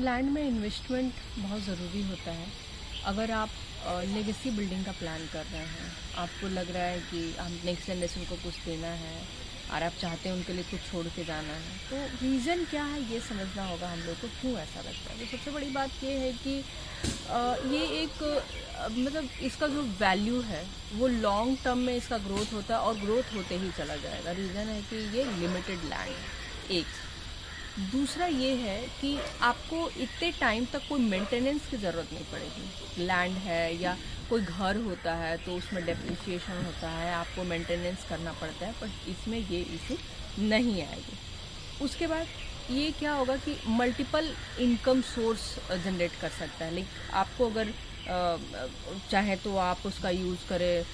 Land में investment बहुत ज़रूरी होता है। अगर आप लेगेसी बिल्डिंग का प्लान कर रहे हैं, आपको लग रहा है कि हम नेक्स्ट जनरेशन को कुछ देना है और आप चाहते हैं उनके लिए कुछ छोड़ के जाना है, तो रीज़न क्या है ये समझना होगा हम लोग को, क्यों ऐसा लगता है। तो सबसे बड़ी बात ये है कि ये एक मतलब इसका जो वैल्यू है वो लॉन्ग टर्म में इसका ग्रोथ होता है और ग्रोथ होते ही चला जाएगा। रीज़न है कि ये लिमिटेड लैंड है एक। दूसरा ये है कि आपको इतने टाइम तक कोई मेंटेनेंस की ज़रूरत नहीं पड़ेगी। लैंड है या कोई घर होता है तो उसमें डेप्रिसिएशन होता है, आपको मेंटेनेंस करना पड़ता है, पर इसमें ये इशू नहीं आएगी। उसके बाद ये क्या होगा कि मल्टीपल इनकम सोर्स जनरेट कर सकता है। लाइक आपको अगर चाहे तो आप उसका यूज़ करें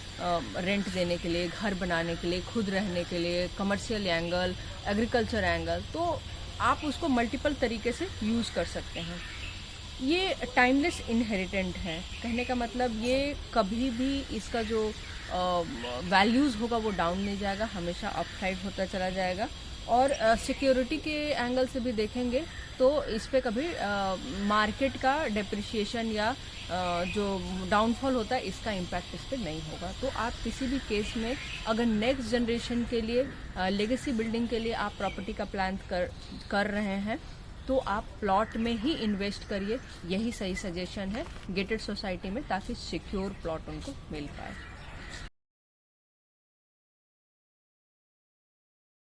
रेंट देने के लिए, घर बनाने के लिए, खुद रहने के लिए, कमर्शियल एंगल, एग्रीकल्चर एंगल, तो आप उसको मल्टीपल तरीके से यूज़ कर सकते हैं। ये टाइमलेस इनहेरिटेंट है। कहने का मतलब ये कभी भी इसका जो वैल्यूज़ होगा वो डाउन नहीं जाएगा, हमेशा अपसाइड होता चला जाएगा। और सिक्योरिटी के एंगल से भी देखेंगे तो इस पे कभी मार्केट का डेप्रिशिएशन या जो डाउनफॉल होता है इसका इम्पैक्ट इस पर नहीं होगा। तो आप किसी भी केस में अगर नेक्स्ट जनरेशन के लिए लेगेसी बिल्डिंग के लिए आप प्रॉपर्टी का प्लान कर रहे हैं तो आप प्लॉट में ही इन्वेस्ट करिए। यही सही सजेशन है गेटेड सोसाइटी में, ताकि सिक्योर प्लॉट उनको मिल पाए।